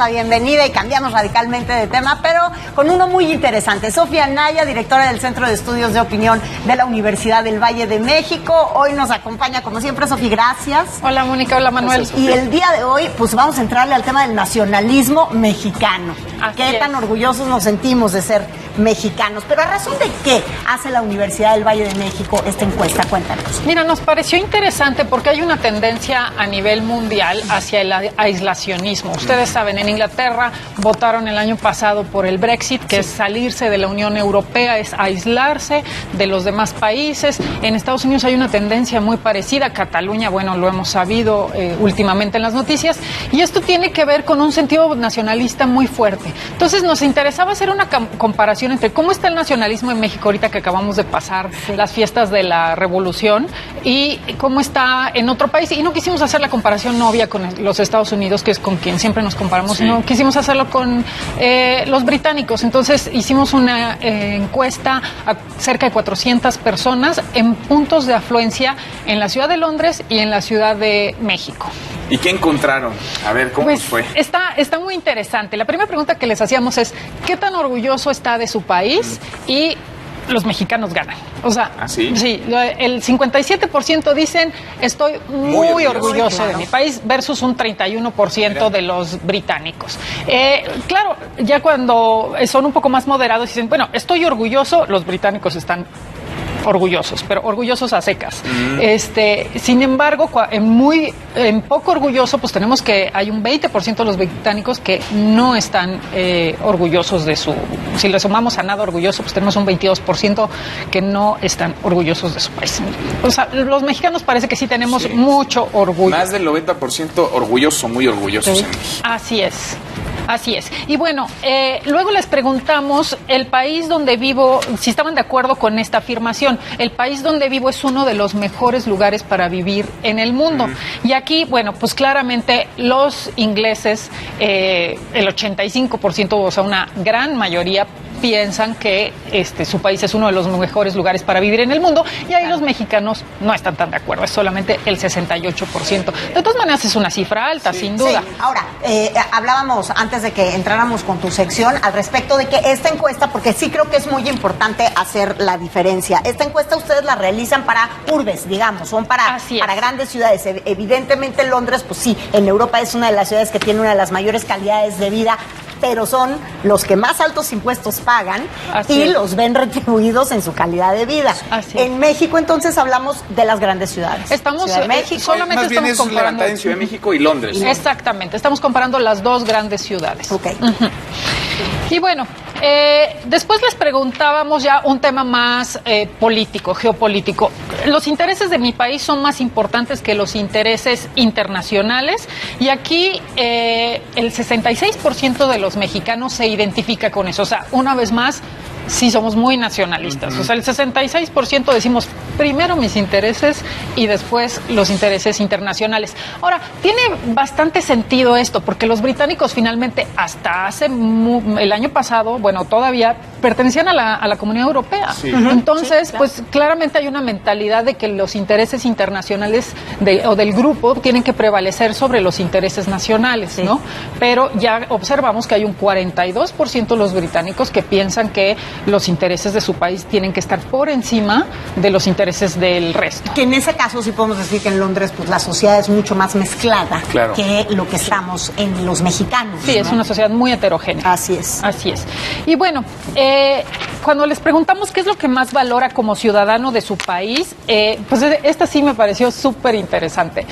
la bienvenida y cambiamos radicalmente de tema, pero con uno muy interesante. Sofía Naya, directora del Centro de Estudios de Opinión de la Universidad del Valle de México. Hoy nos acompaña, como siempre, Sofía, gracias. Hola, Mónica, hola, Manuel. Y el día de hoy, pues vamos a entrarle al tema del nacionalismo mexicano. ¿Qué tan orgullosos nos sentimos de ser mexicanos? Pero ¿a razón de qué hace la Universidad del Valle de México esta encuesta? Cuéntanos. Mira, nos pareció interesante porque hay una tendencia a nivel mundial hacia el aislacionismo. Ustedes saben, en Inglaterra votaron el año pasado por el Brexit, que es salirse de la Unión Europea, es aislarse de los demás países. En Estados Unidos hay una tendencia muy parecida. Cataluña, bueno, lo hemos sabido últimamente en las noticias. Y esto tiene que ver con un sentido nacionalista muy fuerte. Entonces nos interesaba hacer una comparación entre cómo está el nacionalismo en México ahorita que acabamos de pasar las fiestas de la Revolución y cómo está en otro país. Y no quisimos hacer la comparación obvia con los Estados Unidos, que es con quien siempre nos comparamos, sino quisimos hacerlo con los británicos. Entonces hicimos una encuesta a cerca de 400 personas en puntos de afluencia en la ciudad de Londres y en la Ciudad de México. ¿Y qué encontraron? A ver, ¿cómo fue? Está muy interesante. La primera pregunta que les hacíamos es, ¿qué tan orgulloso está de su país? Y los mexicanos ganan. O sea, sí, el 57% dicen, estoy muy orgulloso de mi país, versus un 31% de los británicos. Claro, ya cuando son un poco más moderados, dicen, bueno, estoy orgulloso, los británicos están orgullosos, pero orgullosos a secas. Sin embargo, en poco orgulloso, pues tenemos que hay un 20% de los británicos que no están orgullosos de su... Si le sumamos a nada orgulloso, pues tenemos un 22% que no están orgullosos de su país. O sea, los mexicanos parece que sí tenemos mucho orgullo. Más del 90% orgulloso, muy orgullosos en México. Así es. Así es. Y bueno, luego les preguntamos el país donde vivo, si estaban de acuerdo con esta afirmación. El país donde vivo es uno de los mejores lugares para vivir en el mundo. Y aquí, bueno, pues claramente los ingleses, el 85%, o sea, una gran mayoría, piensan que su país es uno de los mejores lugares para vivir en el mundo, y ahí los mexicanos no están tan de acuerdo, es solamente el 68%. De todas maneras es una cifra alta, sin duda. Sí. Ahora, hablábamos antes de que entráramos con tu sección al respecto de que esta encuesta, porque sí creo que es muy importante hacer la diferencia, esta encuesta ustedes la realizan para urbes, digamos, son para grandes ciudades. Evidentemente Londres, pues sí, en Europa es una de las ciudades que tiene una de las mayores calidades de vida, pero son los que más altos impuestos pagan y los ven retribuidos en su calidad de vida. En México, entonces, hablamos de las grandes ciudades. Estamos Ciudad de México. Solamente más bien estamos es levantada en Ciudad de México y Londres. Exactamente, estamos comparando las dos grandes ciudades. Okay. Y bueno, después les preguntábamos ya un tema más político, geopolítico. Los intereses de mi país son más importantes que los intereses internacionales, y aquí el 66% de los mexicanos se identifica con eso. O sea, una vez más, sí somos muy nacionalistas. O sea, el 66% decimos primero mis intereses y después los intereses internacionales. Ahora, tiene bastante sentido esto, porque los británicos finalmente hasta hace el año pasado, bueno, todavía pertenecían a la Comunidad Europea. Entonces, pues claramente hay una mentalidad de que los intereses internacionales o del grupo tienen que prevalecer sobre los intereses nacionales, ¿no? Pero ya observamos que hay un 42% de los británicos que piensan que los intereses de su país tienen que estar por encima de los intereses del resto. Que en ese caso sí podemos decir que en Londres pues la sociedad es mucho más mezclada que lo que estamos en los mexicanos. Sí, ¿no? Es una sociedad muy heterogénea. Así es. Así es. Y bueno, cuando les preguntamos qué es lo que más valora como ciudadano de su país, pues esta sí me pareció súper interesante.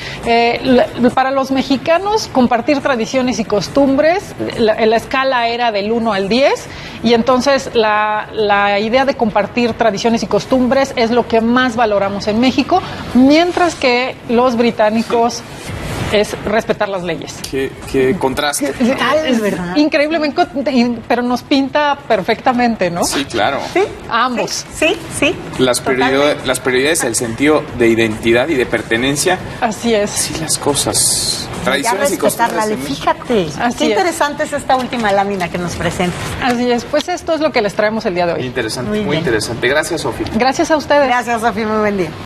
Para los mexicanos, compartir tradiciones y costumbres, la escala era del 1 al 10, y entonces la idea de compartir tradiciones y costumbres es lo que más valoramos en México, mientras que los británicos es respetar las leyes. Qué contraste. Es verdad. Increíblemente, pero nos pinta perfectamente, ¿no? Sí, claro. Sí. Ambos. Sí. Las prioridades, el sentido de identidad y de pertenencia. Así es. Sí, las cosas. Tradiciones y costumbres. Fíjate. Qué interesante es esta última lámina que nos presenta. Así es. Pues esto es lo que les traemos el día de hoy. Muy interesante. Muy interesante. Gracias, Sofía. Gracias a ustedes. Gracias, Sofía. Muy buen día.